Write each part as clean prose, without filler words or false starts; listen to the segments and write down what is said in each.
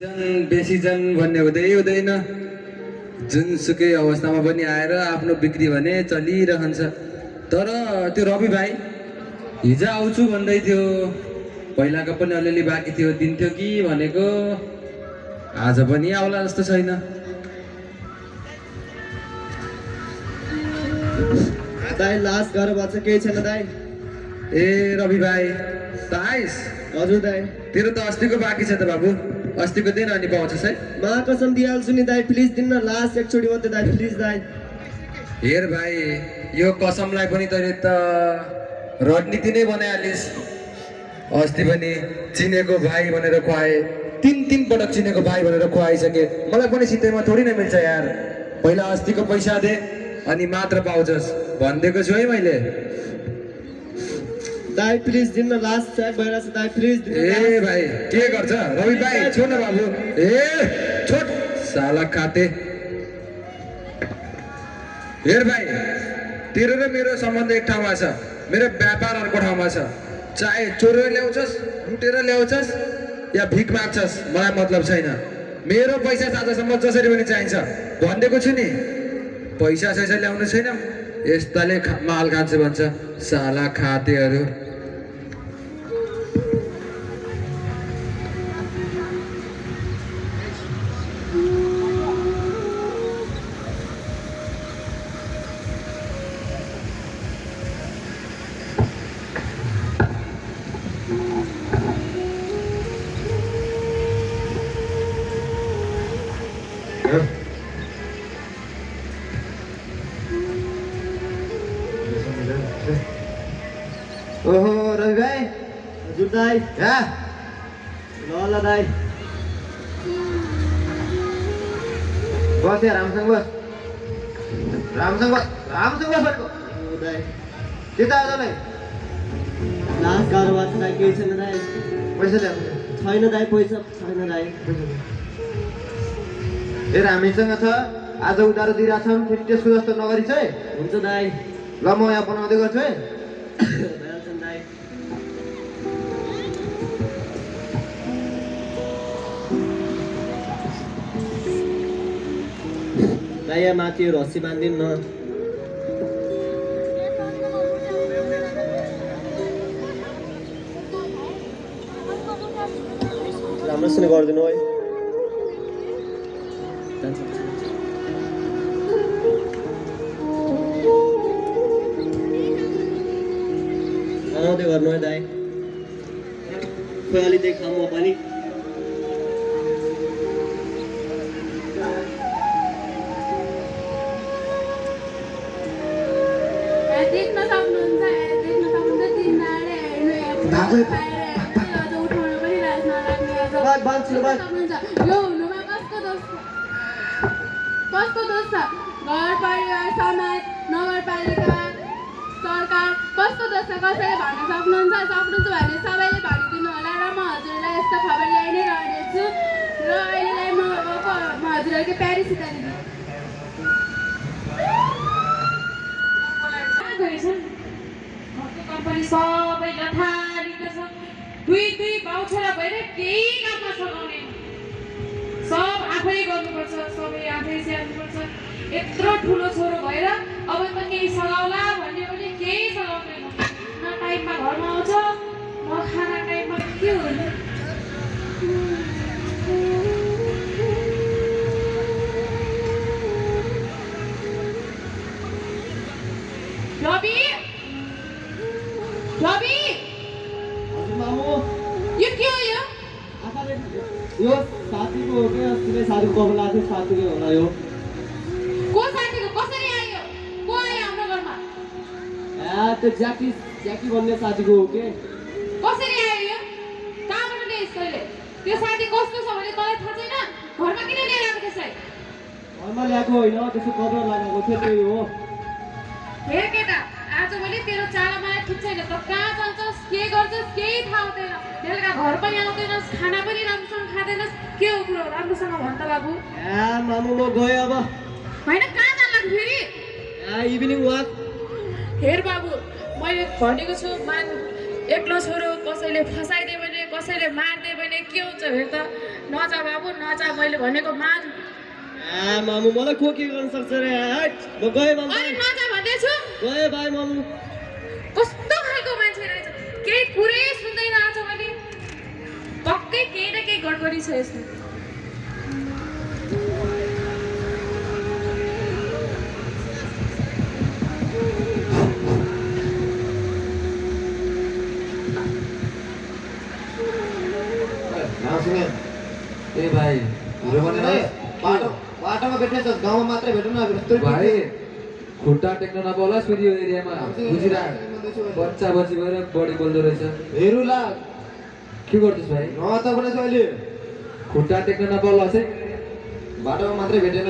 बेसिजन भन्ने हुँदैन। जुनसुकै अवस्थामा पनि आएर आफ्नो बिक्री भने चलिरहन्छ। तर त्यो रवि भाइ हिजो आउँछु भन्दै थियो, पहिलाको पनि अलिअलि बाँकी थियो, दिन्थ्यो कि भनेको, आज पनि आउला जस्तो छैन। दाइ लास्ट घर भन्छ केही छैन दाइ। ए रवि भाइ त आइस? हजुर दाइ। तेरो त अस्तिको बाँकी छ त बाबु, अस्तिको दिन अनि पाउँछस् है। मा कसम दिइहाल्छु नि दाइ, प्लिज दिन्न, लास्ट एकचोटि मात्रै दाइ, प्लिज दाइ। हेर भाइ, यो कसमलाई पनि तैँले त रणनीति नै बनाइहालिस्। अस्ति पनि चिनेको भाइ भनेर खुवाए, तीन पटक चिनेको भाइ भनेर खुवाइसके। मलाई पनि सित्तैमा थोरै न मिल्छ यार। पहिला अस्तिको पैसा दे अनि मात्र पाउँछस् भनिदिएको छु है मैले। दाइ प्लिज दिन्न, लास्ट च्याक भइरहेछ दाइ, प्लिज दिन्न। ए भाइ के गर्छ रवि भाइ, छोड न बाबु। ए छोड साला खाते। हेर भाइ, तेरो र मेरो सम्बन्ध एक ठाउँमा छ, मेरो व्यापार अर्को ठाउँमा छ। चाहे चोरेर ल्याउँछस्, लुटेर ल्याउँछस् या भिख माग्छस्, मलाई मतलब छैन। मेरो पैसा आजसम्म जसरी पनि चाहिन्छ भनिदिएको छु नि। पैसा सैसा ल्याउनु छैन, यस्ताले माल खान्छ भन्छ साला खातेहरू। ओहो रवि भाइ। हजुर दाइ। ल ल दाइ। बस यार, रामसँग बस, रामसँग बस, रामसँग बस भनेको। दाइ त्यता आयो तपाईँ? लास्ट घर भन्छ दाइ, केही छैन दाइ। पैसा ल्याउनु छैन दाइ, पैसा छैन दाइ। हेर हामीसँग छ, आज उधारो दिइरहेको छौँ, फेरि त्यसको जस्तो नगरिस् है। हुन्छ दाइ। ल म यहाँ बनाउँदै गर्छु है। भइहाल्छ नि दाइ। दाइ यहाँ माथि यो रस्सी बाँधिदिनु न। राम्रोसँग गरिदिनु है। आउँदै गर्नु है दाइ। खोइ अलि देखाऊँ म पनि। देख्न सक्नुहुन्छ, उठाउनु पनि लाज नलाग्ने। यो हुनुमा कसको दोष छ? घर परिवार, समाज, नगरपालिका, सरकार कस्तो दोष छ? कसैले भन्न सक्नुहुन्छ भने सबैले भनिदिनु होला र म हजुरलाई यस्तो खबर ल्याइ नै रहनेछु। र अहिलेलाई म हजुरहरूको प्यारी सिकाइदिनु। कम्पनी सबै लथालिङ्ग छ, दुई भाउछोरा भएर केही काममा सघाउने, सब आफै गर्नुपर्छ, सबै आफै स्याहार्नुपर्छ। यत्रो ठुलो छोरो भएर अब त केही सघाउला भन्ने पनि केही सघाउँदैन। न टाइममा घरमा आउँछ, न खाना टाइममा के हुन्छ। रवि मामु यो के हो? यो साथीको हो क्या? अस्ति साथीको कबला थियो, साथीकै होला यो। को साथीको? कसरी आयो? को आयो हाम्रो घरमा? त्यो ज्याकी भन्ने साथीको हो के? कसरी आयो यो? कहाँबाट ल्याइस् तैँले? त्यो साथी कस्तो छ भने तँलाई थाहा छैन? घरमा किन लिएर आएको त्यसलाई? घरमा ल्याएको होइन, त्यसको कपडा लगाएको थियो, त्यही हो। हेर केटा, आज मैले तेरो चाला मलाई ठिक छैन। त कहाँ जान्छस्, के गर्छस्, केही थाहा हुँदैन। बेलुका घर पनि आउँदैनस्, खाना पनि राम्रोसँग खाँदैनस्। के हो कुरो? राम्रोसँग भन् त बाबु। मामु म गएँ अब। होइन, कहाँ जान लाग्यो फेरि? Evening walk. हेर बाबु, मैले भनेको छु, एक्लो छोरो कसैले फसाइदियो भने, कसैले मारिदियो भने के हुन्छ फेरि त नजा बाबु नजा मैले भनेको मान मामु मलाई को के गर्न सक्छ रे हट म गए मामु अरे नजा भन्दैछु गए बाई मामु कस्तो खालको मान्छे रहेछ केही कुरै सुन्दैन आज भने पक्कै केही न केही गडबडी छ यसमा रामसिंह ए भाइ हिरो बनेर बाटोमा भेट्ने छ गाउँमा मात्रै भेटौँ न भाइ खुट्टा टेक्न नपाउला फेरि यो एरियामा बुझिराख बच्चा बच्ची भएर बढी बोल्दो रहेछ हेरुला के गर्दैछ भाइ त पनि छ अहिले खुट्टा टेक्न नपाउला चाहिँ बाटोमा मात्रै भेटेन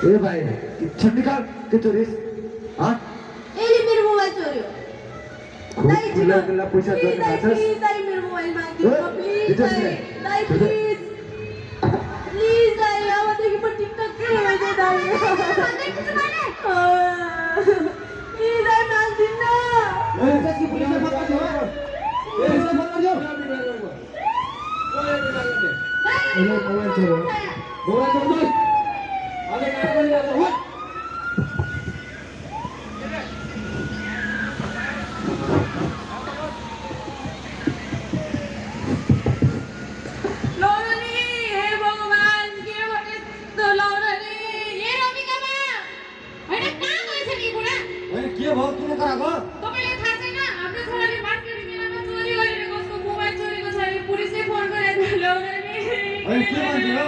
ए भाइ किच्छन निकाल के चोरिस हाँ यसले मेरो मोबाइल चोर्यो खुला खुला पैसा जोड्न थाल्छस् दाइ मेरो मोबाइल माग्दिनु प्लिज दिनुहोस् न। दाइ प्लिज प्लिज दाइ अबदेखि म टिकटक खेल्छु दाइ प्लिज दाइ माग्दिन्न मोबाइल चोर्यो मोबाइल चोर्दै अले काम गरिरहेछ हो लौरानी हे भगवान के भने त लौरानी ए रमिकामा हैन कहाँ गएछ नि बुढा होइन के भयो किन कराको तपाईलाई थाहा छैन हाम्रो छोराले मार्केट मेलामा चोरी गरेर कसको मोबाइल चोरेको छ अरे पुलिसले फोन गरेको लौरानी होइन के भन्थ्यो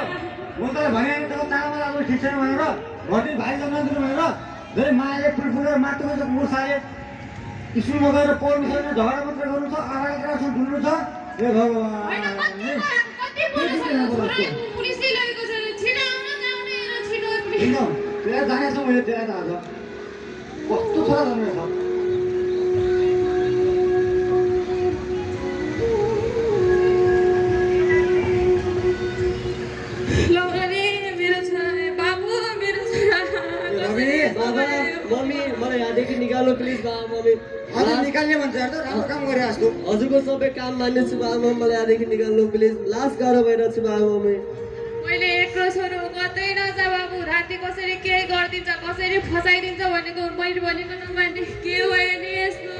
म त भने त तामा अब ठिक छैन भनेर घटी भाइ जम्न दिनु भनेर धेरै मायाले फुलफुलेर माटोको छ मुसाले स्कुलमा गएर पढ्नु छैन झगडा मात्र गर्नु छ आगाड क्लासमा ढुल्नु छ ए भगवान् हैन कति पुलिस छोराले पुलिसले लगेको छ छिटो आउन जाउने र छिटो होइन त्यहाँ जानेछ मैले त्यहाँ त आज कस्तो छोरा जन्मेछ लौरानी मेरो छोरा बाबु मेरो छोरा बाबा मम्मी मलाई यहाँदेखि निकाल्नु प्लिज बाबा मम्मी आज निकाल्ने भन्छ त राम्रो काम गरे जस्तो हजुरको सबै काम मान्नेछु बाबा मम्मी मलाई यहाँदेखि निकाल्नु प्लिज लास्ट गाह्रो भइरहेको छु बाबा मम्मी मैले एक्लो छोरो कतै नजा बाबु राति कसरी केही गरिदिन्छ कसरी फसाइदिन्छ भनेको मैले भनेको नमान्ने के भयो नि यस्तो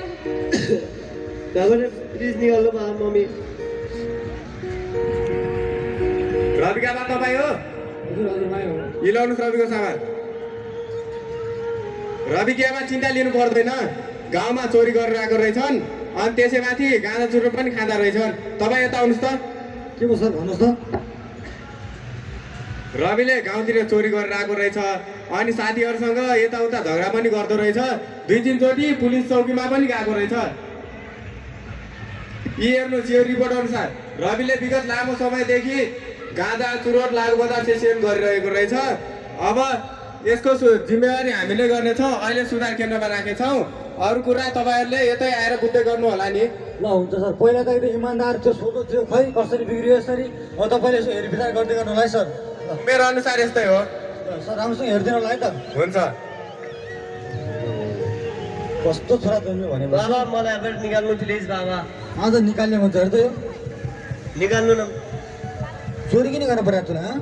बाबा प्लिज निकाल्नु बाबा मम्मी रविकामा तपाईँ हो यी लाउनुहोस् रविको सामान रवि केमा चिन्ता लिनु पर्दैन गाउँमा चोरी गरेर आएको रहेछन् अनि त्यसैमाथि गाँजा चुरो पनि खाँदा रहेछन् तपाईँ यता आउनुहोस् त के भयो सर भन्नुहोस् त रविले गाउँतिर चोरी गरेर आएको रहेछ अनि साथीहरूसँग यताउता झगडा पनि गर्दो रहेछ 2-3 चोटि पुलिस चौकीमा पनि गएको रहेछ यी हेर्नुहोस् यो रिपोर्ट अनुसार रविले विगत लामो समयदेखि गाँजा चुरोट लागु बजार सेसन गरिरहेको रहेछ अब यसको जिम्मेवारी हामीले गर्नेछौँ अहिले सुधार केन्द्रमा राखेछौँ अरू कुरा तपाईँहरूले यतै आएर बुझ्दै गर्नु होला नि ल हुन्छ सर पहिला त एकदम इमान्दार त्यो सोधो थियो खै कसरी बिग्रियो यसरी म तपाईँले यसो हेरविचार गर्दै गर्नु होला है सर मेरो अनुसार यस्तै हो सर राम्रोसँग हेरिदिनु होला है त हुन्छ कस्तो छोरा जन्म्यो भने बाबा मलाई अब निकाल्नु प्लिज बाबा आज निकाल्ने भन्छ अरे त यो निकाल्नु न चोरी किन गर्न परेको तँलाई हँ?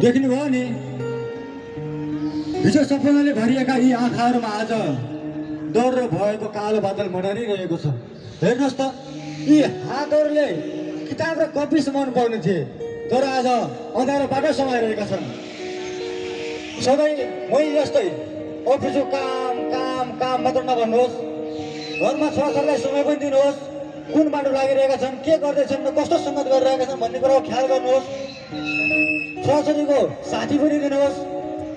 देख्नुभयो नि हिजो सपनाले भरिएका यी आँखाहरूमा आज डर र भयको कालो बादल मडरिरहेको छ हेर्नुहोस् त यी हातहरूले किताब र कपी समाउनु पर्ने थिए तर आज अँध्यारो बाटो समाइरहेका छन् सधैँ मैले जस्तै अफिसको काम काम काम मात्र नभन्नुहोस् घरमा छोराछोरीलाई समय पनि दिनुहोस् कुन बाटो लागिरहेका छन् के गर्दैछन् र कस्तो सङ्गत गरिरहेका छन् भन्ने कुराको ख्याल गर्नुहोस् छोराछोरीको साथी पनि दिनुहोस्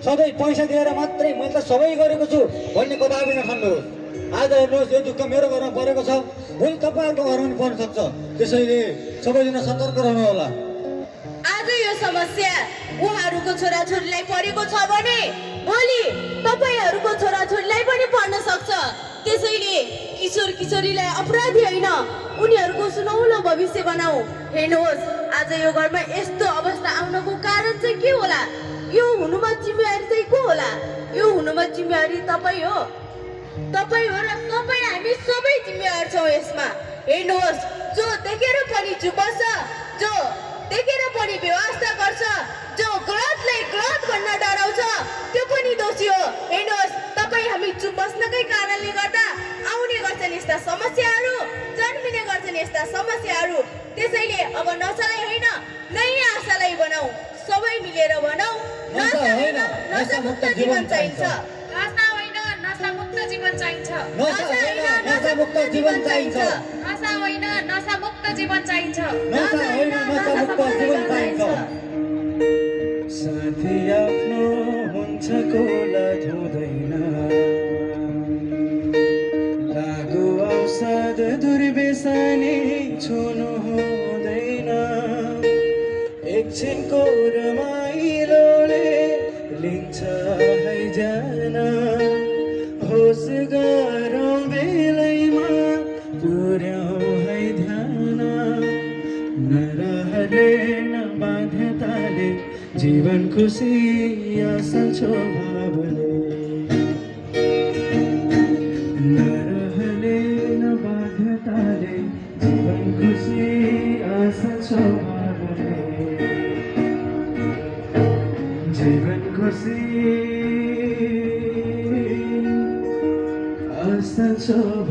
सधैँ पैसा दिएर मात्रै मैले त सबै गरेको छु भन्ने कदापि नठान्नुहोस् आज हेर्नुहोस् यो दुःख मेरो घरमा परेको छ भोलि तपाईँहरूको घरमा पनि पर्न सक्छ त्यसैले सबैजना सतर्क रहनु होला आज यो समस्या उहाँहरूको छोराछोरीलाई परेको छ भने भोलि तपाईँहरूको छोराछोरीलाई पनि पर्न सक्छ त्यसैले किशोर किशोरीलाई अपराधी होइन उनीहरूको सुनौलो भविष्य बनाऊ हेर्नुहोस् आज यो घरमा यस्तो अवस्था आउनको कारण चाहिँ के होला यो हुनुमा जिम्मेवारी चाहिँ को होला यो हुनुमा जिम्मेवारी तपाईँ हो र तपाईँ हामी सबै जिम्मेवार छौँ यसमा हेर्नुहोस् जो देखेर पनि चुप बस्छ जो देखेर पनि व्यवस्था गर्छ जो गलतलाई गलत भन्न डराउँछ त्यो पनि दोषी हो हेर्नुहोस् तपाईँ हामी चुप बस्नकै कारणले गर्दा आउने गर्छन् यस्ता समस्याहरू जन्मिने गर्छन् यस्ता समस्याहरू त्यसैले अब नसालाई होइन नयाँ आशालाई बनाऊ सबै मिलेर बनाऊ नसा होइन नसामुक्त जीवन चाहिन्छ नसा होइन नसामुक्त जीवन चाहिन्छ नसा होइन नसामुक्त जीवन चाहिन्छ नसा होइन नसामुक्त जीवन चाहिन्छ नसा होइन नसामुक्त जीवन चाहिन्छ साथी आफ्नो हुन्छ कोला धुँदैन लागु औषध दुर्व्यसनी छुनु हुँदैन एकछिनको रमाइलोले लिन्छ हैजान होस गरौँ बेलैमा पुर्याउँ है ध्यान नरहले नबाध्यताले जीवन खुसी असल स्वभावले नरहले नबाध्यताले जीवन खुसी असल स्वभावले जीवन खुसी असल स्वभावले